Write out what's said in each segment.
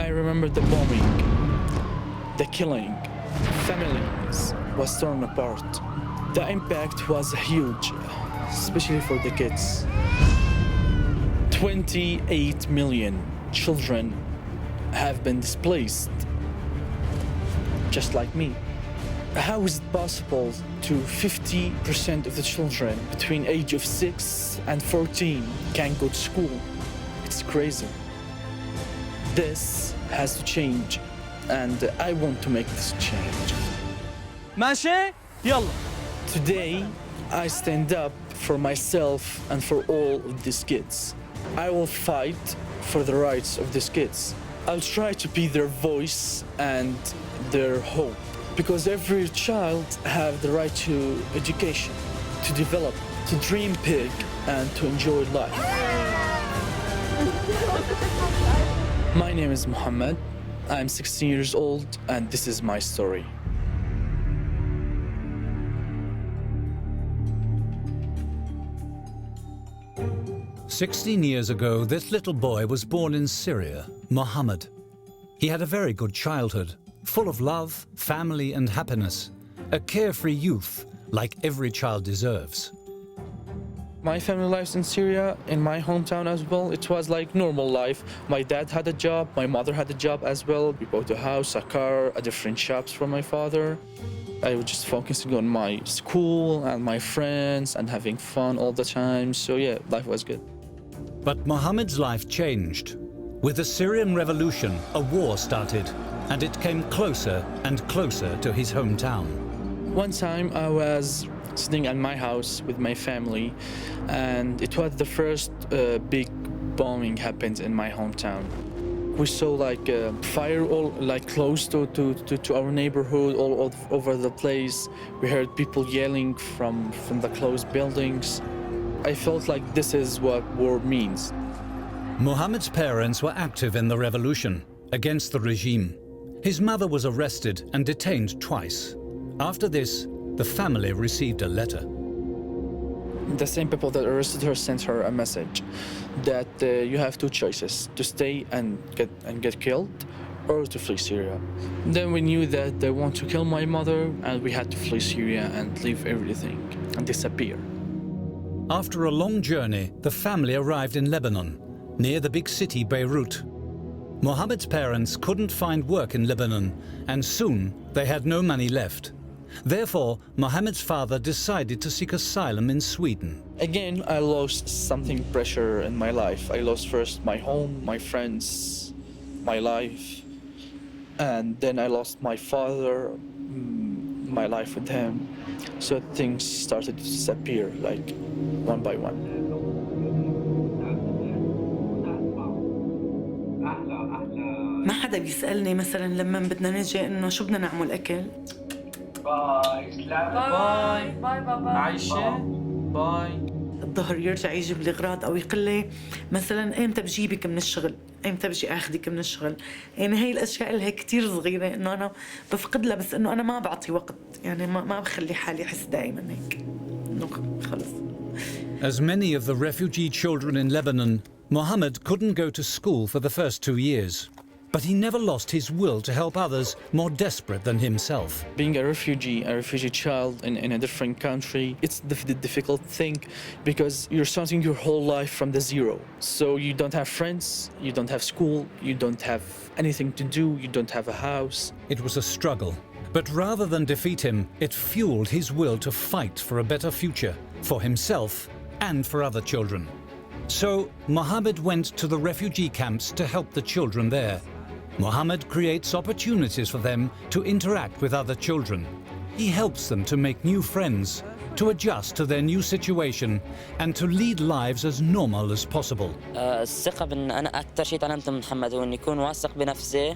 I remember the bombing, the killing, families was torn apart. The impact was huge, especially for the kids. 28 million children have been displaced, just like me. How is it possible to 50% of the children between age of 6 and 14 can't go to school? It's crazy. This has to change, and I want to make this change. ماشي؟ يلا. Today, I stand up for myself and for all of these kids. I will fight for the rights of these kids. I'll try to be their voice and their hope, because every child has the right to education, to develop, to dream big, and to enjoy life. My name is Mohamad. I'm 16 years old, and this is my story. "16 years ago, this little boy was born in Syria, Mohamad. He had a very good childhood, full of love, family and happiness, a carefree youth like every child deserves. My family lives in Syria, in my hometown as well. It was like normal life. My dad had a job, my mother had a job as well. We bought a house, a car, a different shops for my father. I was just focusing on my school and my friends and having fun all the time. So yeah, life was good. But Mohamad's life changed. With the Syrian revolution, a war started, and it came closer and closer to his hometown. One time I was sitting at my house with my family, and it was the first big bombing happened in my hometown. We saw like fire all like close to our neighborhood, all over the place. We heard people yelling from the closed buildings. I felt like this is what war means. Mohamad's parents were active in the revolution against the regime. His mother was arrested and detained twice. After this, the family received a letter. The same people that arrested her sent her a message that you have two choices: to stay and get killed, or to flee Syria. Then we knew that they want to kill my mother, and we had to flee Syria and leave everything and disappear. After a long journey, the family arrived in Lebanon, near the big city Beirut. Mohamad's parents couldn't find work in Lebanon, and soon they had no money left. Therefore, Mohamad's father decided to seek asylum in Sweden. Again, I lost something pressure in my life. I lost first my home, my friends, my life, and then I lost my father, my life with him. So things started to disappear, like one by one. ما حدا بيسألني مثلا لما بدنا نجي إنه شو بدنا نعمل أكل. باي سلام. باي باي بابا. عايشة. باي. الظهر يرجع يجيب لي اغراض او يقول لي مثلا ايمتى بجيبك من الشغل، ايمتى بجي اخذك من الشغل. يعني هي الاشياء اللي هي كثير صغيره انه انا بفقد لها، بس انه انا ما بعطي وقت، يعني ما بخلي حالي احس دائما هيك انه خلص. As many of the refugee children in Lebanon, Mohamad couldn't go to school for the first 2 years. But he never lost his will to help others more desperate than himself. Being a refugee child in a different country, it's the difficult thing because you're starting your whole life from the zero. So you don't have friends, you don't have school, you don't have anything to do, you don't have a house. It was a struggle. But rather than defeat him, it fueled his will to fight for a better future, for himself and for other children. So Mohamad went to the refugee camps to help the children there. Mohamad creates opportunities for them to interact with other children. He helps them to make new friends, to adjust to their new situation, and to lead lives as normal as possible. الثقة بأن أنا أكثر شيء تعلمته من محمد هو إني أكون واثق بنفسي،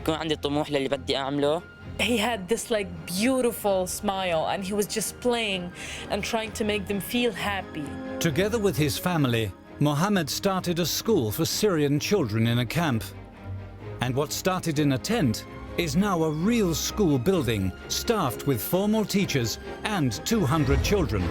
يكون عندي طموح للي بدي أعمله. He had this like beautiful smile and he was just playing and trying to make them feel happy. Together with his family, Mohamad started a school for Syrian children in a camp. And what started in a tent is now a real school building staffed with formal teachers and 200 children.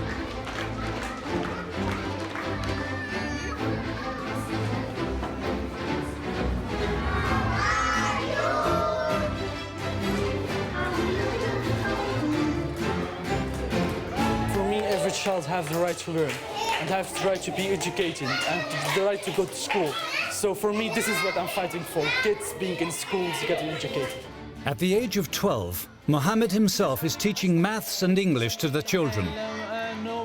child have the right to learn and have the right to be educated and the right to go to school. So for me, this is what I'm fighting for. Kids being in schools, getting educated. At the age of 12, Mohamad himself is teaching maths and English to the children.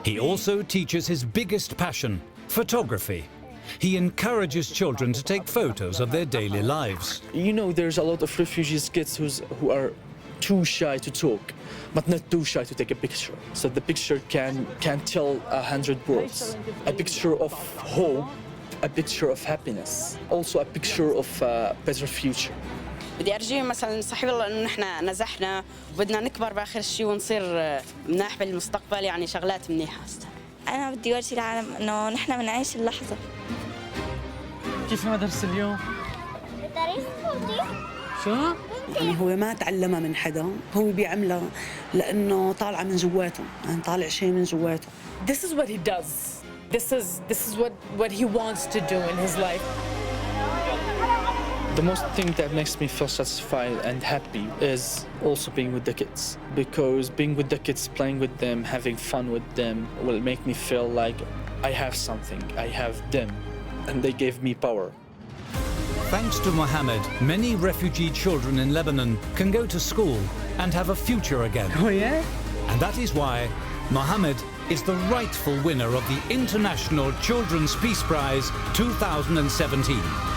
He also teaches his biggest passion, photography. He encourages children to take photos of their daily lives. You know, there's a lot of refugees kids who are too shy to talk, but not too shy to take a picture. So the picture can tell 100 words. A picture of hope, a picture of happiness, also a picture of a better future. بدي أرجيه مثلا صحيح والله إنه نحن نزحنا وبدنا نكبر بآخر الشيء ونصير مناح بالمستقبل يعني شغلات منيحة. أنا بدي أورجي العالم إنه نحن بنعيش اللحظة. كيف المدرسة اليوم؟ شو؟ يعني هو ما تعلمها من حدا، هو بيعملها لأنه طالعة من جواته، يعني طالع شيء من جواته. This is what he does. This is what he wants to do in his life. The most thing that makes me feel satisfied and happy is also being with the kids, because being with the kids, playing with them, having fun with them will make me feel like I have something, I have them, and they gave me power. Thanks to Mohamad, many refugee children in Lebanon can go to school and have a future again. Oh yeah? And that is why Mohamad is the rightful winner of the International Children's Peace Prize 2017.